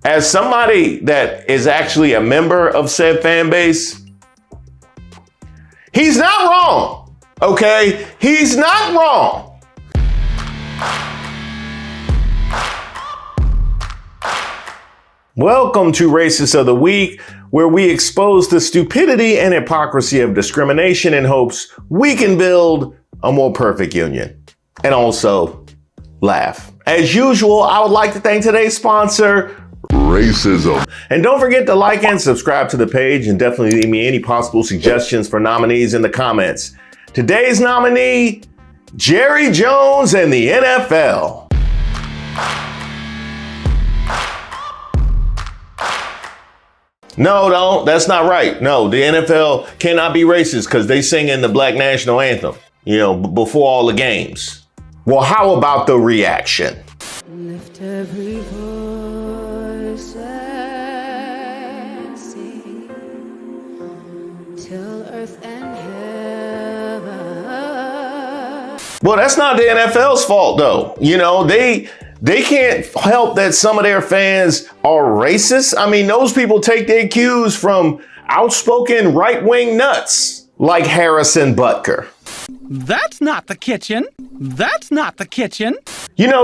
as somebody that is actually a member of said fan base, he's not wrong, okay? He's not wrong. Welcome to Racist of the Week, where we expose the stupidity and hypocrisy of discrimination in hopes we can build a more perfect union. And also, laugh. As usual, I would like to thank today's sponsor, Racism. And don't forget to like and subscribe to the page, and definitely leave me any possible suggestions for nominees in the comments. Today's nominee, Jerry Jones and the NFL. No, that's not right. No, the NFL cannot be racist because they sing in the Black National Anthem, before all the games. Well, how about the reaction? Lift every voice and sing till earth and heaven. Well, that's not the NFL's fault, though. They can't help that some of their fans are racist. I mean, those people take their cues from outspoken right-wing nuts like Harrison Butker. That's not the kitchen. That's not the kitchen.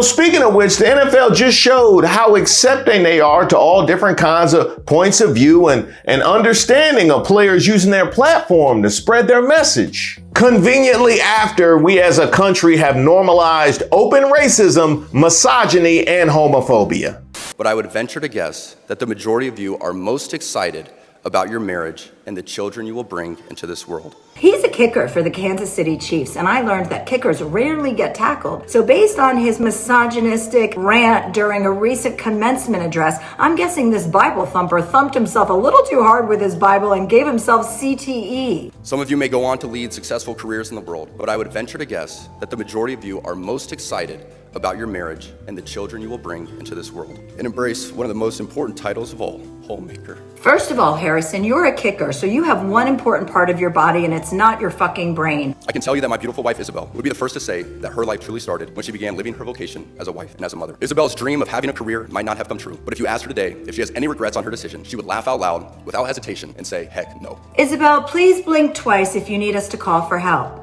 Speaking of which, the NFL just showed how accepting they are to all different kinds of points of view and understanding of players using their platform to spread their message. Conveniently after we as a country have normalized open racism, misogyny, and homophobia. But I would venture to guess that the majority of you are most excited about your marriage and the children you will bring into this world. He's a kicker for the Kansas City Chiefs, and I learned that kickers rarely get tackled. So based on his misogynistic rant during a recent commencement address, I'm guessing this Bible thumper thumped himself a little too hard with his Bible and gave himself CTE. Some of you may go on to lead successful careers in the world, but I would venture to guess that the majority of you are most excited about your marriage and the children you will bring into this world, and embrace one of the most important titles of all, homemaker. First of all, Harrison, you're a kicker, so you have one important part of your body, and it's not your fucking brain. I can tell you that my beautiful wife, Isabel, would be the first to say that her life truly started when she began living her vocation as a wife and as a mother. Isabel's dream of having a career might not have come true, but if you asked her today if she has any regrets on her decision, she would laugh out loud without hesitation and say, heck no. Isabel, please blink twice if you need us to call for help.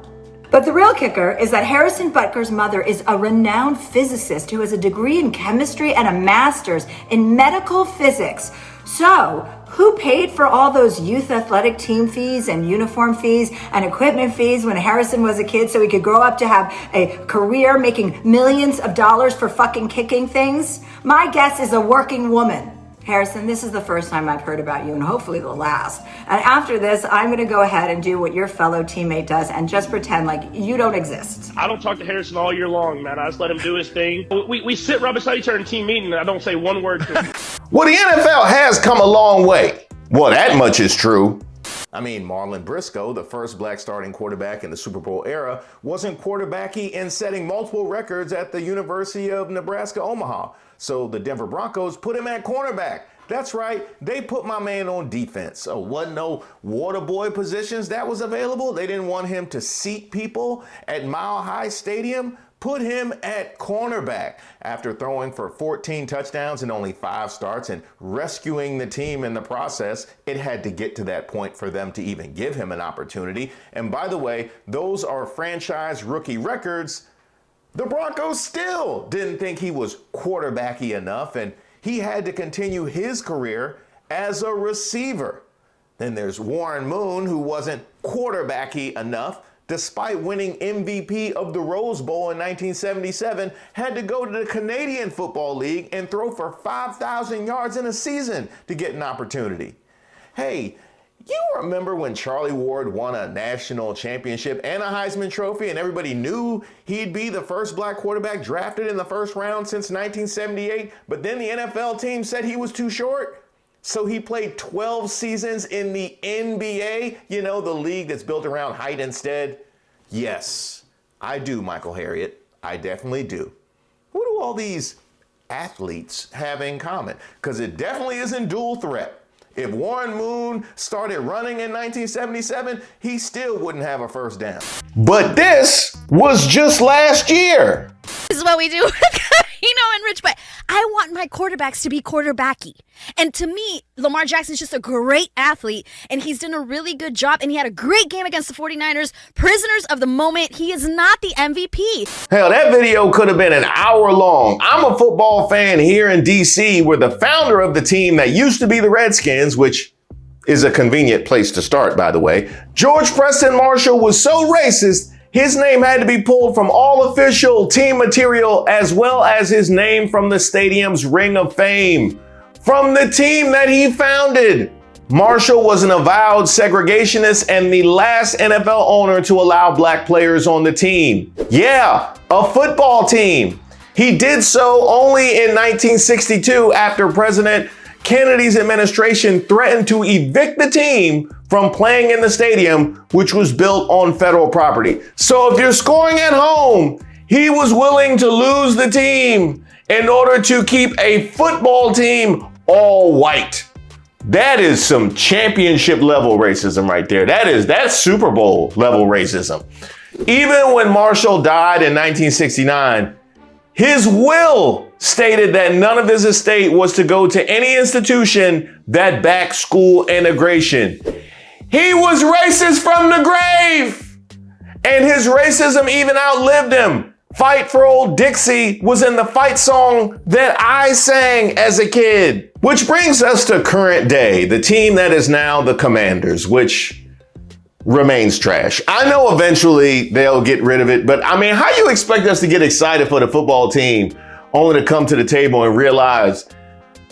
But the real kicker is that Harrison Butker's mother is a renowned physicist who has a degree in chemistry and a master's in medical physics. So, who paid for all those youth athletic team fees and uniform fees and equipment fees when Harrison was a kid so he could grow up to have a career making millions of dollars for fucking kicking things? My guess is a working woman. Harrison, this is the first time I've heard about you, and hopefully the last. And after this, I'm going to go ahead and do what your fellow teammate does and just pretend like you don't exist. I don't talk to Harrison all year long, man. I just let him do his thing. We sit right beside each other in team meeting, and I don't say one word to him. Well, the NFL has come a long way. Well, that much is true. I mean, Marlon Briscoe, the first black starting quarterback in the Super Bowl era, wasn't quarterbacky and setting multiple records at the University of Nebraska, Omaha. So the Denver Broncos put him at cornerback. That's right, they put my man on defense. So wasn't no water boy positions that was available. They didn't want him to seat people at Mile High Stadium. Put him at cornerback. After throwing for 14 touchdowns and only 5 starts and rescuing the team in the process, it had to get to that point for them to even give him an opportunity. And by the way, those are franchise rookie records. The Broncos still didn't think he was quarterbacky enough, and he had to continue his career as a receiver. Then there's Warren Moon, who wasn't quarterbacky enough. Despite winning MVP of the Rose Bowl in 1977, had to go to the Canadian Football League and throw for 5,000 yards in a season to get an opportunity. Hey, you remember when Charlie Ward won a national championship and a Heisman Trophy, and everybody knew he'd be the first black quarterback drafted in the first round since 1978, but then the NFL team said he was too short? So he played 12 seasons in the NBA, the league that's built around height instead? Yes, I do, Michael Harriot. I definitely do. What do all these athletes have in common? Because it definitely isn't dual threat. If Warren Moon started running in 1977, he still wouldn't have a first down. But this was just last year. This is what we do. and Rich, but I want my quarterbacks to be quarterbacky. And to me, Lamar Jackson's just a great athlete, and he's done a really good job, and he had a great game against the 49ers. Prisoners of the moment. He is not the MVP. Hell, that video could have been an hour long. I'm a football fan here in DC, where the founder of the team that used to be the Redskins, which is a convenient place to start, by the way, George Preston Marshall, was so racist, his name had to be pulled from all official team material, as well as his name from the stadium's Ring of Fame, from the team that he founded. Marshall was an avowed segregationist and the last NFL owner to allow black players on the team. Yeah, a football team. He did so only in 1962 after President Kennedy's administration threatened to evict the team from playing in the stadium, which was built on federal property. So if you're scoring at home, he was willing to lose the team in order to keep a football team all white. That is some championship level racism right there. That's Super Bowl level racism. Even when Marshall died in 1969, his will stated that none of his estate was to go to any institution that backed school integration. He was racist from the grave, and his racism even outlived him. Fight for Old Dixie was in the fight song that I sang as a kid. Which brings us to current day, the team that is now the Commanders, which remains trash. I know eventually they'll get rid of it, but I mean, how you expect us to get excited for the football team only to come to the table and realize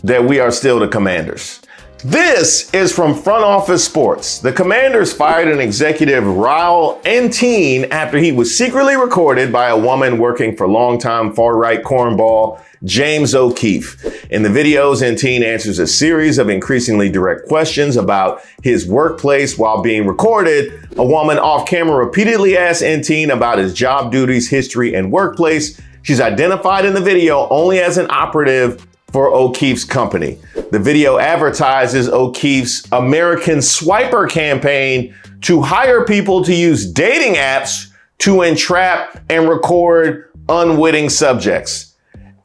that we are still the Commanders? This is from Front Office Sports. The Commanders fired an executive, Rael Enteen, after he was secretly recorded by a woman working for longtime far-right cornball James O'Keefe. In the videos, Enteen answers a series of increasingly direct questions about his workplace while being recorded. A woman off camera repeatedly asks Enteen about his job duties, history, and workplace. She's identified in the video only as an operative for O'Keefe's company. The video advertises O'Keefe's American Swiper campaign to hire people to use dating apps to entrap and record unwitting subjects.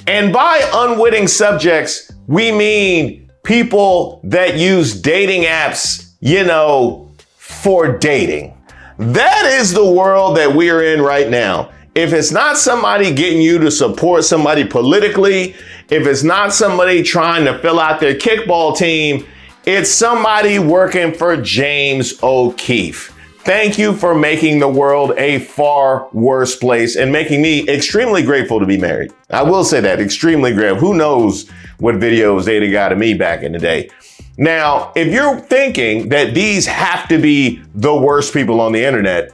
And by unwitting subjects, we mean people that use dating apps, for dating. That is the world that we're in right now. If it's not somebody getting you to support somebody politically, if it's not somebody trying to fill out their kickball team, it's somebody working for James O'Keefe. Thank you for making the world a far worse place and making me extremely grateful to be married. I will say that, extremely grateful. Who knows what videos they'd have got of me back in the day. Now, if you're thinking that these have to be the worst people on the internet,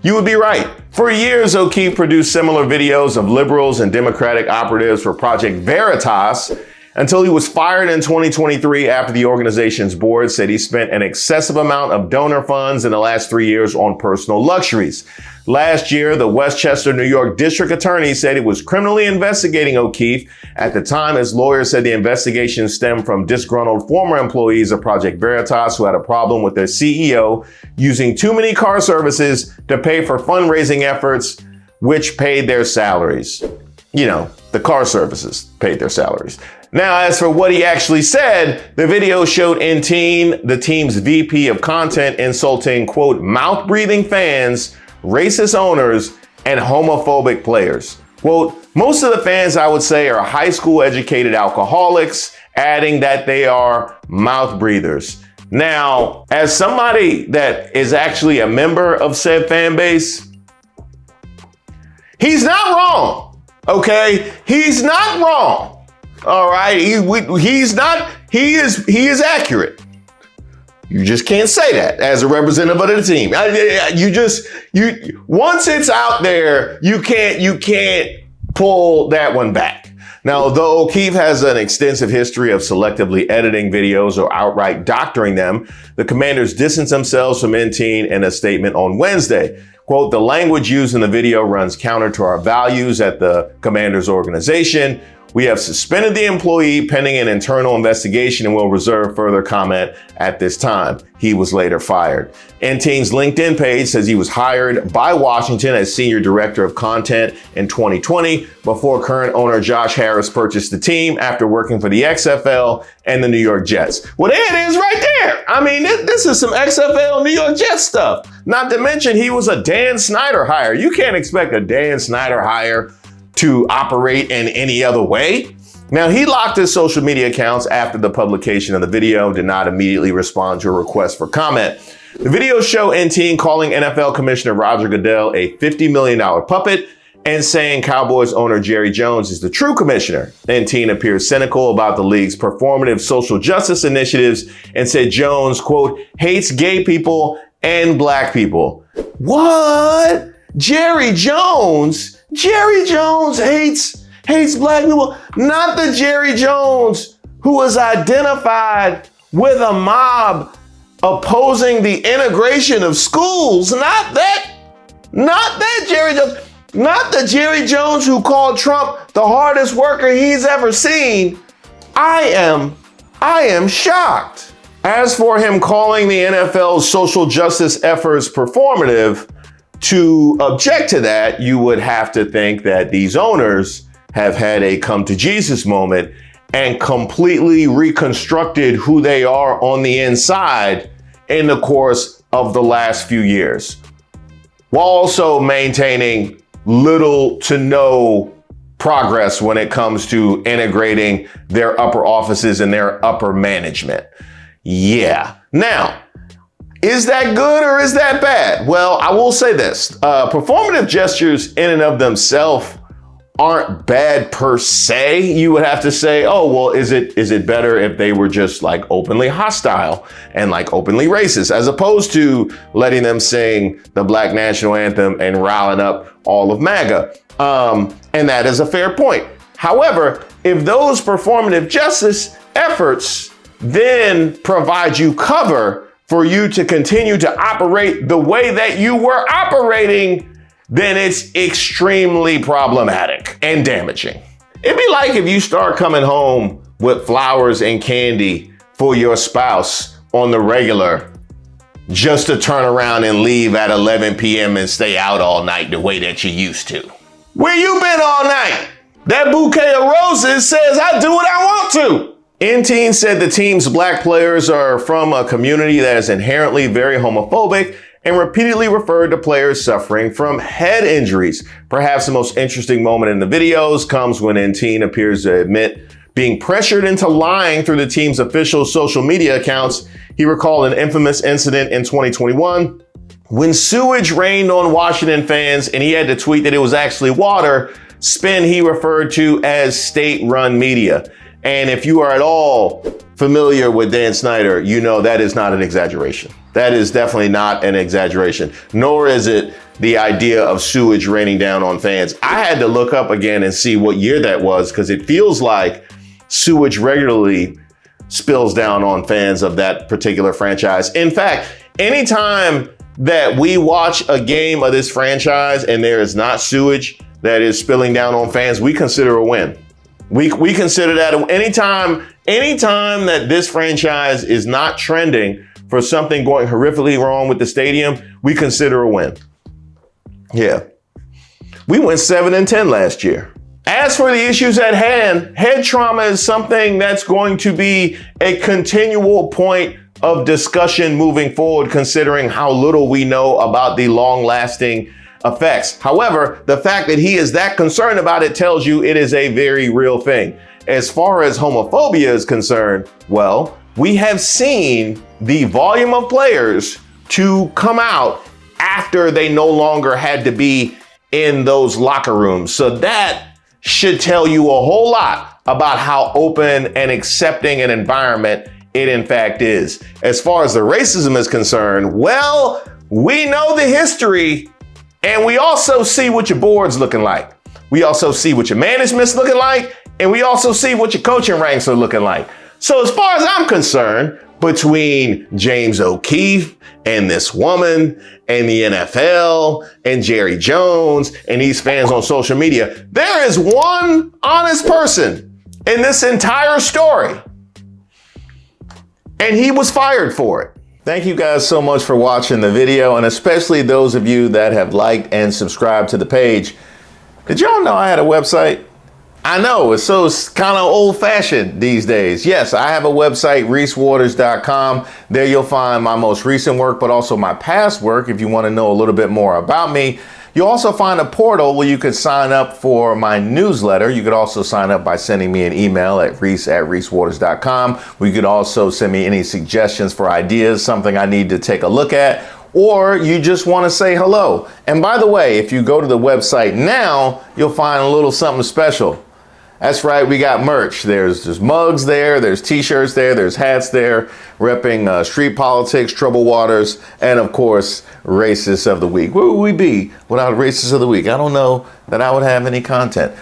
you would be right. For years, O'Keefe produced similar videos of liberals and Democratic operatives for Project Veritas until he was fired in 2023 after the organization's board said he spent an excessive amount of donor funds in the last 3 years on personal luxuries. Last year, the Westchester, New York district attorney said it was criminally investigating O'Keefe. At the time, his lawyer said the investigation stemmed from disgruntled former employees of Project Veritas who had a problem with their CEO using too many car services to pay for fundraising efforts, which paid their salaries. The car services paid their salaries. Now, as for what he actually said, the video showed Enteen, the team's VP of content, insulting, quote, mouth-breathing fans, racist owners, and homophobic players. Quote, most of the fans, I would say, are high school educated alcoholics, adding that they are mouth breathers. Now, as somebody that is actually a member of said fan base, he's not wrong. Okay, he's not wrong. All right, he's not. He is accurate. You just can't say that as a representative of the team. Once it's out there, you can't pull that one back. Now, though O'Keefe has an extensive history of selectively editing videos or outright doctoring them, the Commanders distanced themselves from Enteen in a statement on Wednesday. Quote, the language used in the video runs counter to our values at the Commanders organization. We have suspended the employee pending an internal investigation and will reserve further comment at this time. He was later fired. Enteen's LinkedIn page says he was hired by Washington as Senior Director of Content in 2020 before current owner Josh Harris purchased the team after working for the XFL and the New York Jets. Well, there it is right there. I mean, this is some XFL New York Jets stuff. Not to mention he was a Dan Snyder hire. You can't expect a Dan Snyder hire to operate in any other way. Now, he locked his social media accounts after the publication of the video, did not immediately respond to a request for comment. The videos show Enteen calling NFL Commissioner Roger Goodell a $50 million puppet and saying Cowboys owner Jerry Jones is the true commissioner. Enteen appears cynical about the league's performative social justice initiatives and said Jones, quote, hates gay people and black people. What? Jerry Jones hates black people. Not the Jerry Jones who was identified with a mob opposing the integration of schools. Not that Jerry Jones. Not the Jerry Jones who called Trump the hardest worker he's ever seen. I am shocked. As for him calling the NFL's social justice efforts performative, to object to that, you would have to think that these owners have had a come to Jesus moment and completely reconstructed who they are on the inside in the course of the last few years, while also maintaining little to no progress when it comes to integrating their upper offices and their upper management. Yeah. Now, is that good or is that bad? Well, I will say this. Performative gestures in and of themselves aren't bad per se. You would have to say, oh, well, is it better if they were just like openly hostile and like openly racist, as opposed to letting them sing the Black National Anthem and riling up all of MAGA? And that is a fair point. However, if those performative justice efforts then provide you cover for you to continue to operate the way that you were operating, then it's extremely problematic and damaging. It'd be like if you start coming home with flowers and candy for your spouse on the regular, just to turn around and leave at 11 p.m. and stay out all night the way that you used to. Where you been all night? That bouquet of roses says I do what I want to. Enteen said the team's black players are from a community that is inherently very homophobic and repeatedly referred to players suffering from head injuries. Perhaps the most interesting moment in the videos comes when Enteen appears to admit being pressured into lying through the team's official social media accounts. He recalled an infamous incident in 2021 when sewage rained on Washington fans and he had to tweet that it was actually water, spin he referred to as state-run media. And if you are at all familiar with Dan Snyder, you know that is not an exaggeration. That is definitely not an exaggeration, nor is it the idea of sewage raining down on fans. I had to look up again and see what year that was, because it feels like sewage regularly spills down on fans of that particular franchise. In fact, anytime that we watch a game of this franchise and there is not sewage that is spilling down on fans, we consider a win. We consider that anytime that this franchise is not trending for something going horrifically wrong with the stadium, we consider a win. Yeah. We went 7-10 last year. As for the issues at hand, head trauma is something that's going to be a continual point of discussion moving forward, considering how little we know about the long-lasting effects. However, the fact that he is that concerned about it tells you it is a very real thing. As far as homophobia is concerned, well, we have seen the volume of players to come out after they no longer had to be in those locker rooms. So that should tell you a whole lot about how open and accepting an environment it in fact is. As far as the racism is concerned, well, we know the history. And we also see what your board's looking like. We also see what your management's looking like. And we also see what your coaching ranks are looking like. So as far as I'm concerned, between James O'Keefe and this woman and the NFL and Jerry Jones and these fans on social media. There is one honest person in this entire story, and he was fired for it. Thank you guys so much for watching the video, and especially those of you that have liked and subscribed to the page. Did y'all know I had a website? I know, it's so kind of old-fashioned these days. Yes, I have a website, reesewaters.com. There you'll find my most recent work, but also my past work if you want to know a little bit more about me. You'll also find a portal where you could sign up for my newsletter. You could also sign up by sending me an email at reese@reesewaters.com. Where you could also send me any suggestions for ideas, something I need to take a look at, or you just want to say hello. And by the way, if you go to the website now, you'll find a little something special. That's right, we got merch. There's mugs there, there's t-shirts there, there's hats there, repping street politics, troubled waters, and of course, racists of the week. Where would we be without racists of the week? I don't know that I would have any content.